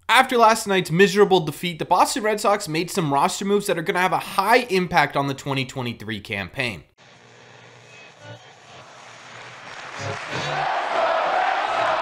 After last night's miserable defeat, the Boston Red Sox made some roster moves that are going to have a high impact on the 2023 campaign.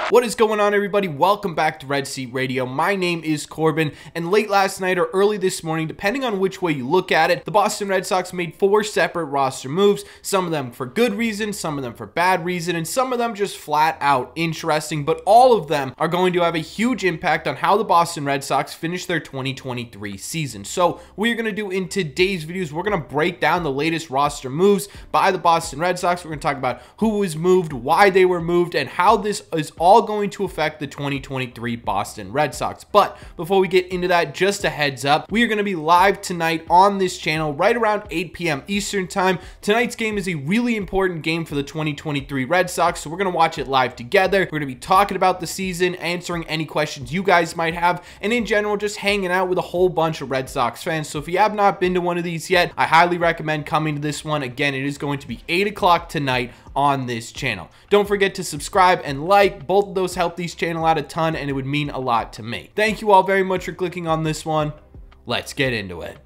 What is going on, everybody? Welcome back to Red Seat Radio. My name is Corbin, and late last night or early this morning, depending on which way you look at it, the Boston Red Sox made 4 separate roster moves, some of them for good reason, some of them for bad reason, and some of them just flat out interesting, but all of them are going to have a huge impact on how the Boston Red Sox finish their 2023 season. So what you're going to do in today's videos, we're going to break down the latest roster moves by the Boston Red Sox. We're going to talk about who was moved, why they were moved, and how this is all going to affect the 2023 Boston Red Sox. But before we get into that, just a heads up, we are going to be live tonight on this channel right around 8 p.m. Eastern time. Tonight's game is a really important game for the 2023 Red Sox, so we're going to watch it live together. We're going to be talking about the season, answering any questions you guys might have, and in general, just hanging out with a whole bunch of Red Sox fans. So if you have not been to one of these yet, I highly recommend coming to this one. Again, it is going to be 8 o'clock tonight on this channel. Don't forget to subscribe and like. Both of those help these channel out a ton, and it would mean a lot to me. Thank you all very much for clicking on this one. Let's get into it.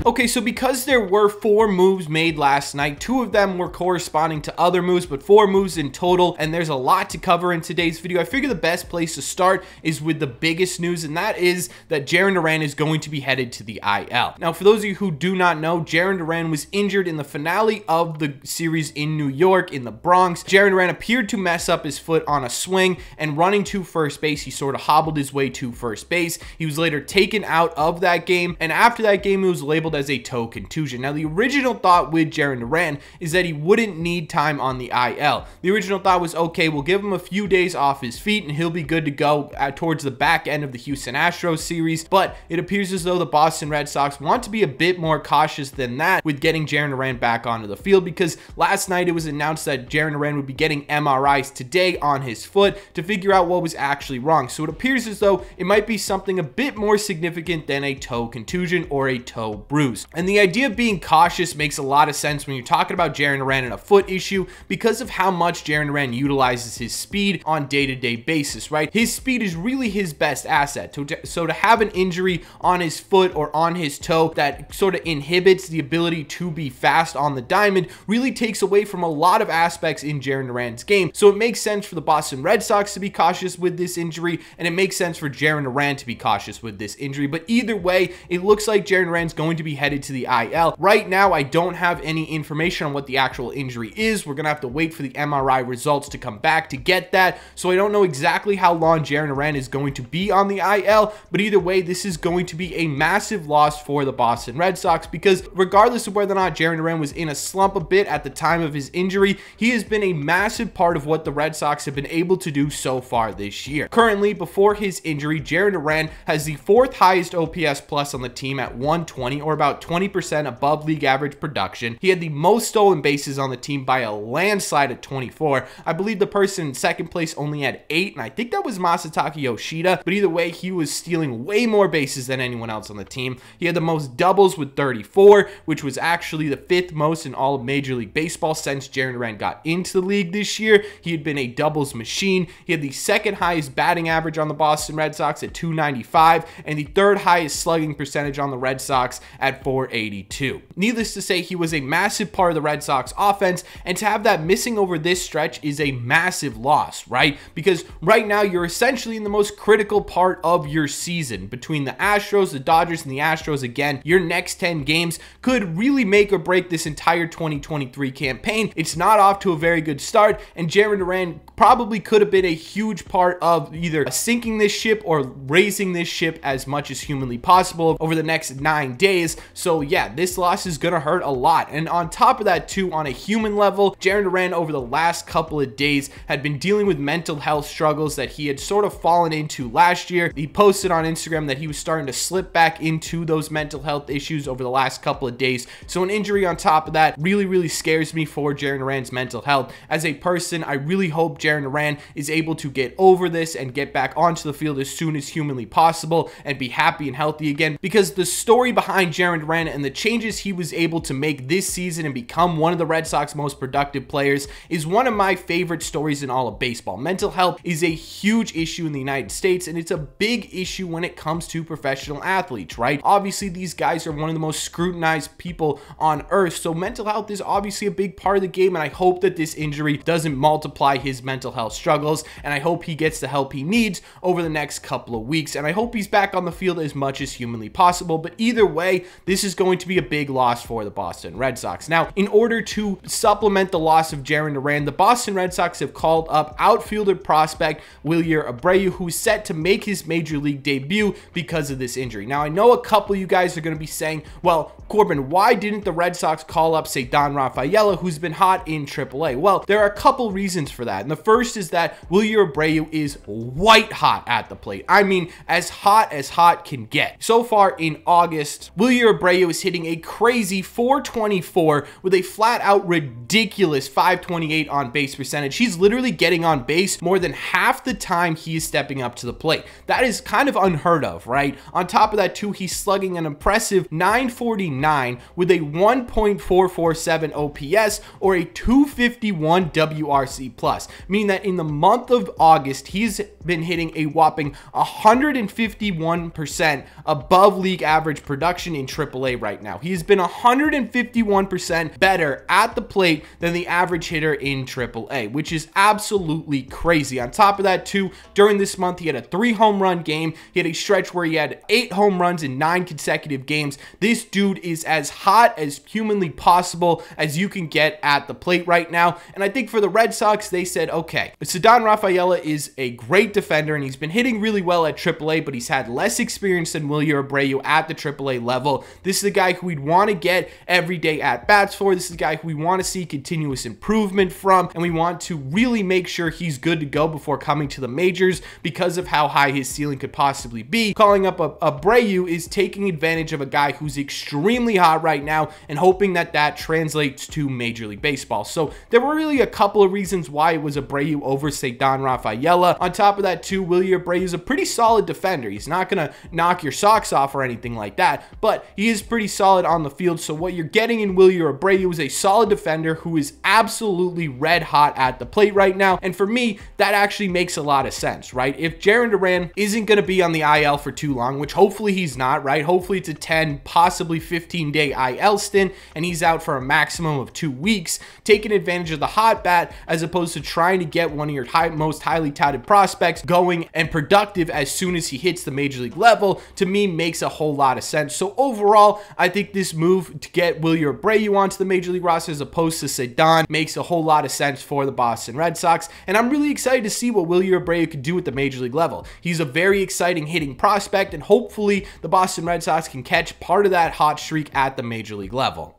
Okay, so because there were 4 moves made last night, 2 of them were corresponding to other moves, but 4 moves in total, and there's a lot to cover in today's video. I figure the best place to start is with the biggest news, and that is that Jarren Duran is going to be headed to the IL. Now, for those of you who do not know, Jarren Duran was injured in the finale of the series in New York, in the Bronx. Jarren Duran appeared to mess up his foot on a swing, and running to first base, he sort of hobbled his way to first base. He was later taken out of that game, and after that game, it was labeled as a toe contusion. Now, the original thought with Jarren Duran is that he wouldn't need time on the IL. The original thought was, okay, we'll give him a few days off his feet and he'll be good to go towards the back end of the Houston Astros series, but it appears as though the Boston Red Sox want to be a bit more cautious than that with getting Jarren Duran back onto the field, because last night it was announced that Jarren Duran would be getting MRIs today on his foot to figure out what was actually wrong. So it appears as though it might be something a bit more significant than a toe contusion or a toe bruise. And the idea of being cautious makes a lot of sense when you're talking about Jarren Duran and a foot issue, because of how much Jarren Duran utilizes his speed on day-to-day basis, right? His speed is really his best asset. So to have an injury on his foot or on his toe that sort of inhibits the ability to be fast on the diamond really takes away from a lot of aspects in Jarren Duran's game. So it makes sense for the Boston Red Sox to be cautious with this injury, and it makes sense for Jarren Duran to be cautious with this injury. But either way, it looks like Jarren Duran's going to be headed to the IL. Right now, I don't have any information on what the actual injury is. We're going to have to wait for the MRI results to come back to get that. So I don't know exactly how long Jarren Duran is going to be on the IL, but either way, this is going to be a massive loss for the Boston Red Sox, because regardless of whether or not Jarren Duran was in a slump a bit at the time of his injury, he has been a massive part of what the Red Sox have been able to do so far this year. Currently, before his injury, Jarren Duran has the 4th highest OPS plus on the team at 120, or about 20% above league average production. He had the most stolen bases on the team by a landslide at 24. I believe the person in second place only had 8, and I think that was Masataka Yoshida, but either way, he was stealing way more bases than anyone else on the team. He had the most doubles with 34, which was actually the 5th most in all of Major League Baseball since Jarren Duran got into the league this year. He had been a doubles machine. He had the 2nd highest batting average on the Boston Red Sox at 295, and the 3rd highest slugging percentage on the Red Sox at 482. Needless to say, he was a massive part of the Red Sox offense, and to have that missing over this stretch is a massive loss, right? Because right now you're essentially in the most critical part of your season. Between the Astros, the Dodgers, and the Astros again, your next 10 games could really make or break this entire 2023 campaign. It's not off to a very good start, and Jarren Duran probably could have been a huge part of either sinking this ship or raising this ship as much as humanly possible over the next 9 days. So yeah, this loss is gonna hurt a lot. And on top of that too, on a human level, Jarren Duran over the last couple of days had been dealing with mental health struggles that he had sort of fallen into last year. He posted on Instagram that he was starting to slip back into those mental health issues over the last couple of days. So an injury on top of that really scares me for Jarren Duran's mental health. As a person, I really hope Jarren Duran is able to get over this and get back onto the field as soon as humanly possible and be happy and healthy again, because the story behind Jarren Jarren Duran and the changes he was able to make this season and become one of the Red Sox most productive players is one of my favorite stories in all of baseball. Mental health is a huge issue in the United States, and it's a big issue when it comes to professional athletes, right? Obviously, these guys are one of the most scrutinized people on earth, so mental health is obviously a big part of the game, and I hope that this injury doesn't multiply his mental health struggles, and I hope he gets the help he needs over the next couple of weeks, and I hope he's back on the field as much as humanly possible. But either way, this is going to be a big loss for the Boston Red Sox. Now, in order to supplement the loss of Jarren Duran, the Boston Red Sox have called up outfielder prospect Wilyer Abreu, who's set to make his major league debut because of this injury. Now, I know a couple of you guys are going to be saying, well, Corbin, why didn't the Red Sox call up, say, Don Rafaela, who's been hot in AAA? Well, there are a couple reasons for that, and the first is that Wilyer Abreu is white hot at the plate. I mean, as hot can get. So far in August, Wilyer Abreu is hitting a crazy 424 with a flat out ridiculous 528 on base percentage. He's literally getting on base more than half the time he is stepping up to the plate. That is kind of unheard of, right? On top of that too, he's slugging an impressive 949 with a 1.447 OPS or a 251 WRC plus, meaning that in the month of August, he's been hitting a whopping 151% above league average production in AAA right now. He's been 151% better at the plate than the average hitter in AAA, which is absolutely crazy. On top of that too, during this month, he had a 3 home run game. He had a stretch where he had 8 home runs in 9 consecutive games. This dude is as hot as humanly possible as you can get at the plate right now. And I think for the Red Sox, they said, okay, Don Rafaela is a great defender and he's been hitting really well at AAA, but he's had less experience than Wilyer Abreu at the AAA level. This is a guy who we'd want to get everyday at-bats for. This is a guy who we want to see continuous improvement from, and we want to really make sure he's good to go before coming to the majors because of how high his ceiling could possibly be. Calling up Abreu is taking advantage of a guy who's extremely hot right now and hoping that that translates to Major League Baseball. So there were really a couple of reasons why it was Abreu over, say, Don Rafaela. On top of that too, Wilyer Abreu is a pretty solid defender. He's not going to knock your socks off or anything like that, but he is pretty solid on the field. So what you're getting in Wilyer Abreu is a solid defender who is absolutely red hot at the plate right now. And for me, that actually makes a lot of sense, right? If Jarren Duran isn't going to be on the IL for too long, which hopefully he's not, right? Hopefully it's a 10, possibly 15-day IL stint, and he's out for a maximum of 2 weeks, taking advantage of the hot bat as opposed to trying to get one of your most highly touted prospects going and productive as soon as he hits the major league level, to me makes a whole lot of sense. So overall, I think this move to get Wilyer Abreu onto the major league roster as opposed to Cedon makes a whole lot of sense for the Boston Red Sox, and I'm really excited to see what Wilyer Abreu could do at the major league level. He's a very exciting hitting prospect, and hopefully the Boston Red Sox can catch part of that hot streak at the major league level.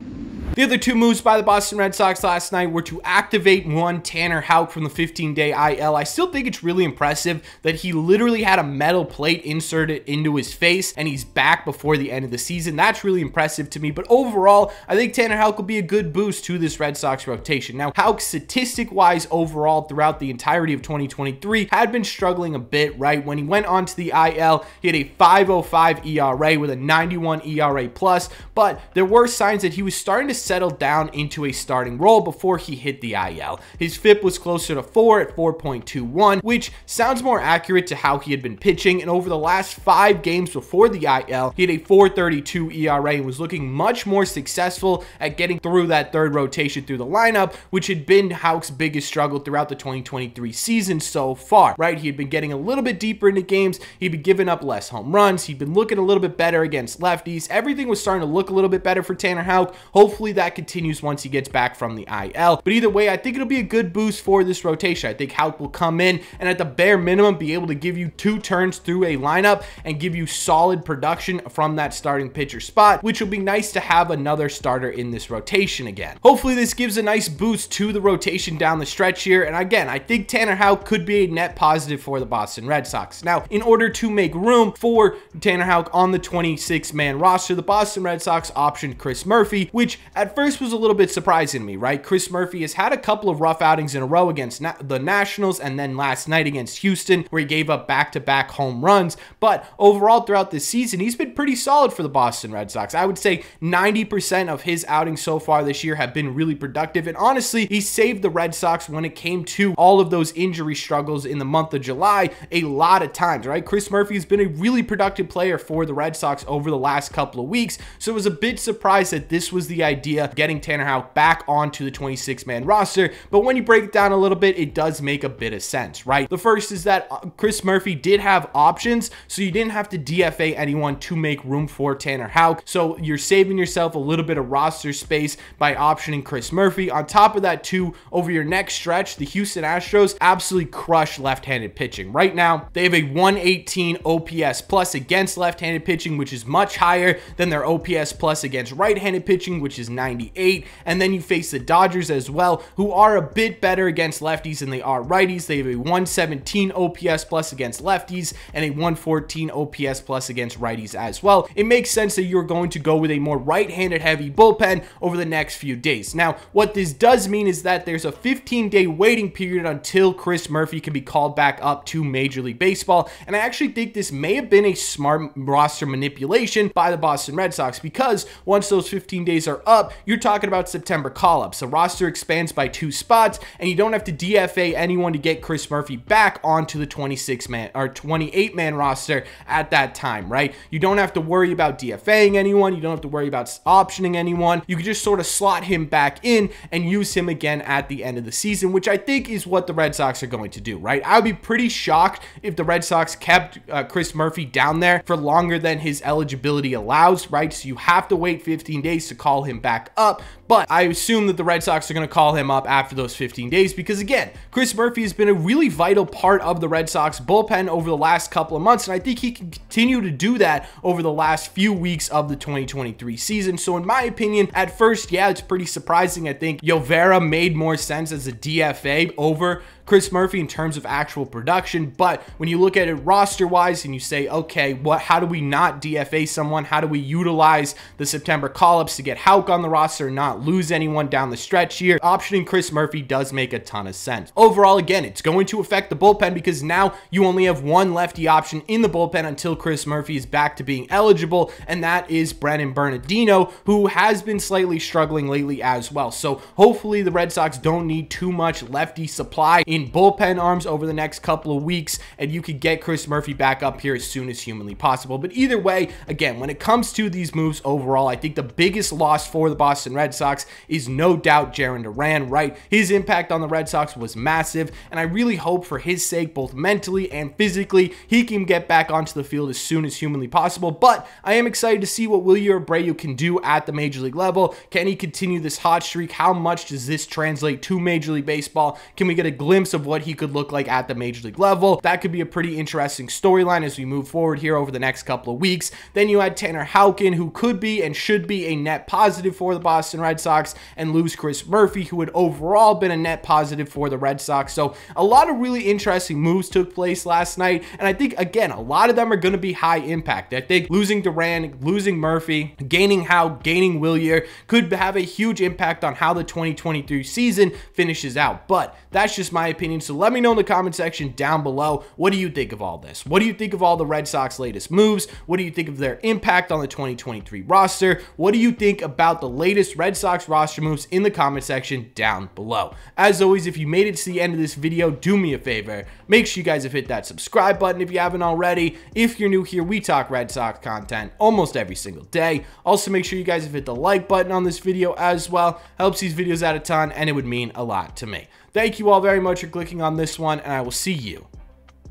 The other 2 moves by the Boston Red Sox last night were to activate one Tanner Houck from the 15-day IL. I still think it's really impressive that he literally had a metal plate inserted into his face and he's back before the end of the season. That's really impressive to me, but overall, I think Tanner Houck will be a good boost to this Red Sox rotation. Now, Houck, statistic-wise overall throughout the entirety of 2023, had been struggling a bit, right? When he went onto the IL, he had a 5.05 ERA with a 91 ERA plus, but there were signs that he was starting to settle down into a starting role before he hit the IL. His FIP was closer to 4 at 4.21, which sounds more accurate to how he had been pitching, and over the last 5 games before the IL, he had a 4.32 ERA and was looking much more successful at getting through that third rotation through the lineup, which had been Houck's biggest struggle throughout the 2023 season so far, right? He had been getting a little bit deeper into games, he'd been giving up less home runs, he'd been looking a little bit better against lefties, everything was starting to look a little bit better for Tanner Houck. Hopefully that continues once he gets back from the IL. But either way, I think it'll be a good boost for this rotation. I think Houck will come in and at the bare minimum be able to give you 2 turns through a lineup and give you solid production from that starting pitcher spot, which will be nice to have another starter in this rotation again. Hopefully this gives a nice boost to the rotation down the stretch here. And again, I think Tanner Houck could be a net positive for the Boston Red Sox. Now, in order to make room for Tanner Houck on the 26-man roster, the Boston Red Sox optioned Chris Murphy, which at at first was a little bit surprising to me, right? Chris Murphy has had a couple of rough outings in a row against the Nationals and then last night against Houston, where he gave up back-to-back home runs. But overall throughout this season, he's been pretty solid for the Boston Red Sox. I would say 90% of his outings so far this year have been really productive. And honestly, he saved the Red Sox when it came to all of those injury struggles in the month of July a lot of times, right? Chris Murphy has been a really productive player for the Red Sox over the last couple of weeks. So it was a bit surprised that this was the idea, getting Tanner Houck back onto the 26-man roster. But when you break it down a little bit, it does make a bit of sense, right? The first is that Chris Murphy did have options, so you didn't have to DFA anyone to make room for Tanner Houck. So you're saving yourself a little bit of roster space by optioning Chris Murphy. On top of that too, over your next stretch, the Houston Astros absolutely crush left-handed pitching. Right now, they have a 118 OPS plus against left-handed pitching, which is much higher than their OPS plus against right-handed pitching, which is 98. And then you face the Dodgers as well, who are a bit better against lefties than they are righties. They have a 117 OPS plus against lefties and a 114 OPS plus against righties as well. It makes sense that you're going to go with a more right-handed heavy bullpen over the next few days. Now, what this does mean is that there's a 15-day waiting period until Chris Murphy can be called back up to Major League Baseball. And I actually think this may have been a smart roster manipulation by the Boston Red Sox, because once those 15 days are up, you're talking about September call-ups. The roster expands by 2 spots, and you don't have to DFA anyone to get Chris Murphy back onto the 26-man or 28-man roster at that time, right? You don't have to worry about DFAing anyone. You don't have to worry about optioning anyone. You can just sort of slot him back in and use him again at the end of the season, which I think is what the Red Sox are going to do, right? I would be pretty shocked if the Red Sox kept Chris Murphy down there for longer than his eligibility allows, right? So you have to wait 15 days to call him back up. But I assume that the Red Sox are going to call him up after those 15 days because, again, Chris Murphy has been a really vital part of the Red Sox bullpen over the last couple of months, and I think he can continue to do that over the last few weeks of the 2023 season. So in my opinion, at first, yeah, it's pretty surprising. I think Yovera made more sense as a DFA over Chris Murphy in terms of actual production, but when you look at it roster-wise and you say, okay, how do we not DFA someone? How do we utilize the September call-ups to get Houck on the roster and not lose anyone down the stretch here? Optioning Chris Murphy does make a ton of sense. Overall, again, it's going to affect the bullpen because now you only have one lefty option in the bullpen until Chris Murphy is back to being eligible, and that is Brennan Bernardino, who has been slightly struggling lately as well. So hopefully the Red Sox don't need too much lefty supply in bullpen arms over the next couple of weeks, and you could get Chris Murphy back up here as soon as humanly possible. But either way, again, when it comes to these moves overall, I think the biggest loss for the Boston Red Sox is no doubt Jarren Duran, right? His impact on the Red Sox was massive, and I really hope for his sake, both mentally and physically, he can get back onto the field as soon as humanly possible. But I am excited to see what Wilyer Abreu can do at the Major League level. Can he continue this hot streak? How much does this translate to Major League Baseball? Can we get a glimpse of what he could look like at the Major League level? That could be a pretty interesting storyline as we move forward here over the next couple of weeks. Then you had Tanner Houck, who could be and should be a net positive for the Boston Red Sox, and lose Chris Murphy, who had overall been a net positive for the Red Sox. So a lot of really interesting moves took place last night, and I think, again, a lot of them are going to be high impact. I think losing Duran, losing Murphy, gaining Houck, gaining Wilyer could have a huge impact on how the 2023 season finishes out. But that's just my opinion. So let me know in the comment section down below, what do you think of all this? What do you think of all the Red Sox latest moves? What do you think of their impact on the 2023 roster? What do you think about the latest Red Sox roster moves in the comment section down below? As always, if you made it to the end of this video, do me a favor. Make sure you guys have hit that subscribe button if you haven't already. If you're new here, we talk Red Sox content almost every single day. Also, make sure you guys have hit the like button on this video as well. Helps these videos out a ton, and it would mean a lot to me. Thank you all very much for clicking on this one, and I will see you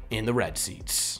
in the red seats.